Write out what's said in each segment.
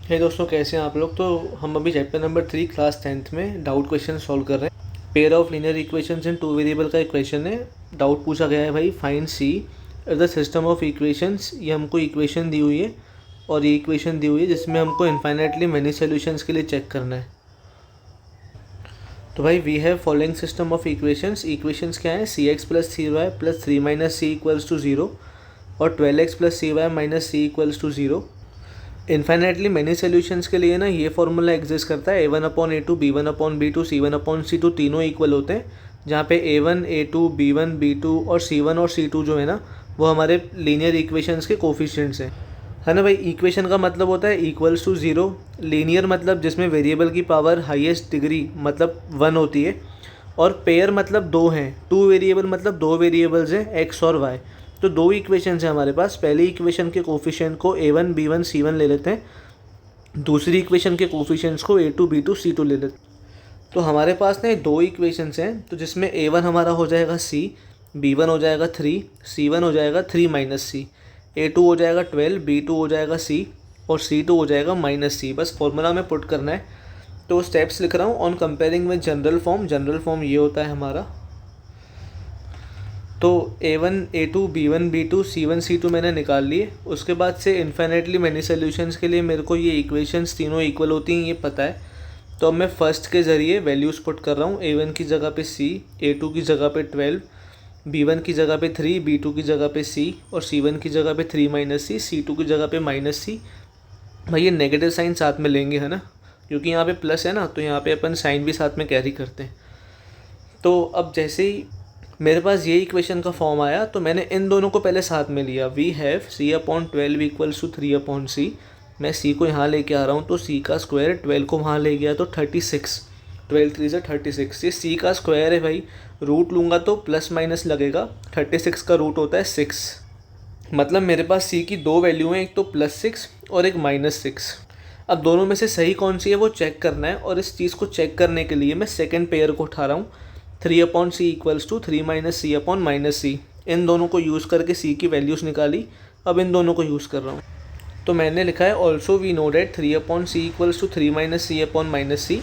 हे दोस्तों, कैसे हैं आप लोग। तो हम अभी चैप्टर नंबर 3 क्लास 10th में डाउट क्वेश्चन सॉल्व कर रहे हैं। Pair of linear equations in two variable का एक क्वेश्चन है। डाउट पूछा गया है भाई, find see if the system of equations. ये हमको इक्वेशन दी हुई है और ये इक्वेशन दी हुई है जिसमें हमको इन्फाइनाइटली मेनी सोल्यूशंस के लिए चेक करना है। तो भाई we have following system of equations क्या है, C X plus C Y plus 3 minus C equals to 0 और 12x plus C Y minus C equals to 0। Infinitely many solutions के लिए ना ये फॉर्मूला एग्जिस्ट करता है, a1/a2 b1/b2 c1/c2 तीनों इक्वल होते हैं, जहाँ पे a1 a2 b1 b2 और c1 और c2 जो है ना वो हमारे लीनियर इक्वेशंस के कोफिशिएंट्स हैं, है ना भाई। इक्वेशन का मतलब होता है इक्वल्स टू 0, लीनियर मतलब जिसमें वेरिएबल की पावर हाईएस्ट डिग्री मतलब 1 होती है, और पेयर मतलब दो हैं, टू वेरिएबल मतलब दो वेरिएबल्स हैं x और y। तो दो इक्वेशंस हैं हमारे पास। पहली इक्वेशन के कोफिशिएंट को a1 b1 c1 ले लेते हैं, दूसरी इक्वेशन के कोफिशिएंट्स को a2 b2 c2 ले लेते हैं। तो हमारे पास ना दो इक्वेशंस हैं, तो जिसमें a1 हमारा हो जाएगा c, b1 हो जाएगा 3, c1 हो जाएगा 3 माइनस c, a2 हो जाएगा 12, b2 हो जाएगा c और c2 हो जाएगा माइनस c। बस फॉर्मूला में पुट करना है। तो स्टेप्स लिख रहा हूँ on comparing with general form. General form ये होता है हमारा। तो a1 a2 b1 b2 c1 c2 मैंने निकाल लिए। उसके बाद से इन्फाइनाइटली मैनी सोल्यूशंस के लिए मेरे को ये इक्वेशंस तीनों इक्वल होती हैं, ये पता है। तो अब मैं फर्स्ट के ज़रिए वैल्यूज़ पुट कर रहा हूँ। a1 की जगह पे c, a2 की जगह पे 12, b1 की जगह पे 3, b2 की जगह पे c और c1 की जगह पे 3 माइनस c, c2 की जगह पे माइनस c। भाई ये नेगेटिव साइन साथ में लेंगे, है ना, क्योंकि यहाँ पे प्लस है ना, तो यहाँ पे अपन साइन भी साथ में कैरी करते हैं। तो अब जैसे ही मेरे पास ये इक्वेशन का फॉर्म आया तो मैंने इन दोनों को पहले साथ में लिया। We have c/12 equals to 3/c। मैं c को यहाँ लेके आ रहा हूँ, तो c का स्क्वायर 12 को वहाँ ले गया तो 36, 12 3 से 36। ये c का स्क्वायर है भाई, रूट लूँगा तो प्लस माइनस लगेगा। 36 का रूट होता है 6, मतलब मेरे पास c की दो वैल्यू हैं, एक तो +6 और एक -6। अब दोनों में से सही कौन सी है वो चेक करना है, और इस चीज़ को चेक करने के लिए मैं सेकेंड पेयर को उठा रहा हूँ। 3/c equals to 3 minus c/-c। इन दोनों को यूज़ करके c की वैल्यूज़ निकाली। अब इन दोनों को यूज़ कर रहा हूँ। तो मैंने लिखा है also we know that 3/c equals to 3 minus c/-c।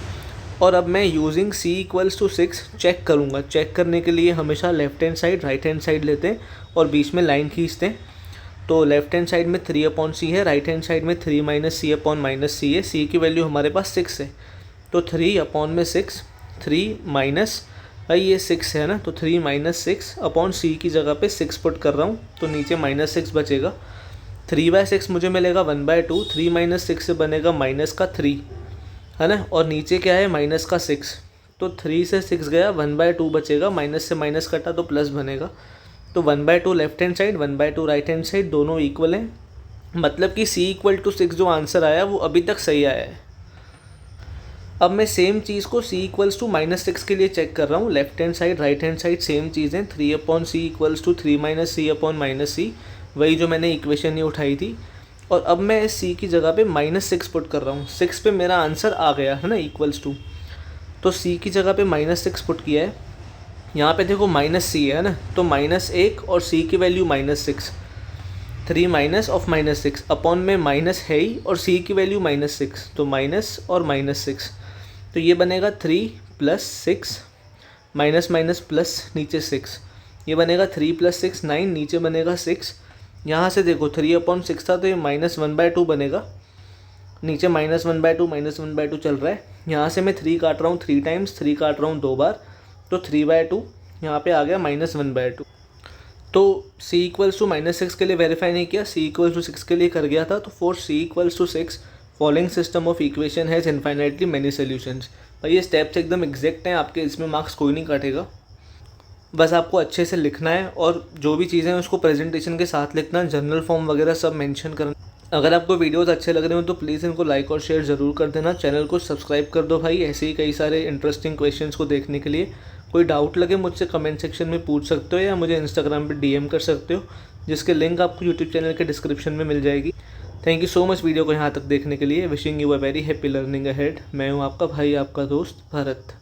और अब मैं using c equals to 6 check करूँगा। चेक करने के लिए हमेशा left hand side right hand side लेते हैं और बीच में लाइन खींचते हैं। तो लेफ्ट हैंड साइड में 3/c है, राइट हैंड साइड में 3 माइनस c/-c है। c की वैल्यू हमारे पास 6 है, तो 3/6, 3 माइनस, भाई ये 6 है ना, तो 3 माइनस 6/c की जगह पे 6 पुट कर रहा हूँ, तो नीचे -6 बचेगा। 3/6 मुझे मिलेगा 1/2, 3 माइनस 6 से बनेगा -3, है ना, और नीचे क्या है -6, तो 3 से 6 गया, 1/2 बचेगा, माइनस से माइनस कटा तो प्लस बनेगा। तो 1/2 left hand side, 1/2 right hand side, दोनों इक्वल हैं। मतलब कि c = 6 जो आंसर आया वो अभी तक सही आया है। अब मैं सेम चीज़ को c = -6 के लिए चेक कर रहा हूँ। Left hand side right hand side same चीज़ है, 3/c equals to 3 minus c/-c, वही जो मैंने इक्वेशन ये उठाई थी। और अब मैं इस c की जगह पे -6 पुट कर रहा हूँ। 6 पे मेरा आंसर आ गया है ना, इक्वल्स टू, तो c की जगह पे -6 पुट किया है। यहाँ पे देखो -c है ना, तो -1 और c की वैल्यू -6, 3 माइनस ऑफ -6 अपॉन में माइनस है ही, और c की वैल्यू -6, तो माइनस और -6, तो ये बनेगा 3 + 6 माइनस माइनस प्लस, नीचे 6, ये बनेगा 3 + 6 9, नीचे बनेगा 6। यहाँ से देखो 3/6 था तो ये -1/2 बनेगा, नीचे -1/2 चल रहा है। यहाँ से मैं 3 काट रहा हूँ 3 टाइम्स, 3 काट रहा हूँ 2 बार, तो 3/2 यहाँ पे आ गया -1/2। तो c इक्वल्स टू -6 के लिए वेरीफाई नहीं किया, c इक्वल्स टू 6 के लिए कर गया था। तो for c equals to 6 following system of equation has infinitely many solutions. भाई ये स्टेप्स एकदम एग्जैक्ट हैं आपके, इसमें मार्क्स कोई नहीं काटेगा। बस आपको अच्छे से लिखना है, और जो भी चीज़ें हैं उसको प्रेजेंटेशन के साथ लिखना, जनरल फॉर्म वगैरह सब मेंशन करना। अगर आपको वीडियोस अच्छे लग रहे हो तो प्लीज़ इनको लाइक और शेयर ज़रूर कर देना। चैनल को सब्सक्राइब कर दो भाई, ऐसे ही कई सारे इंटरेस्टिंग क्वेश्चंस को देखने के लिए। कोई डाउट लगे मुझसे कमेंट सेक्शन में पूछ सकते हो, या मुझे इंस्टाग्राम पे DM कर सकते हो, जिसके लिंक आपको यूट्यूब चैनल के डिस्क्रिप्शन में मिल जाएगी। Thank you so much video को यहाँ तक देखने के लिए। Wishing you a very happy learning ahead. मैं हूँ आपका भाई, आपका दोस्त भरत।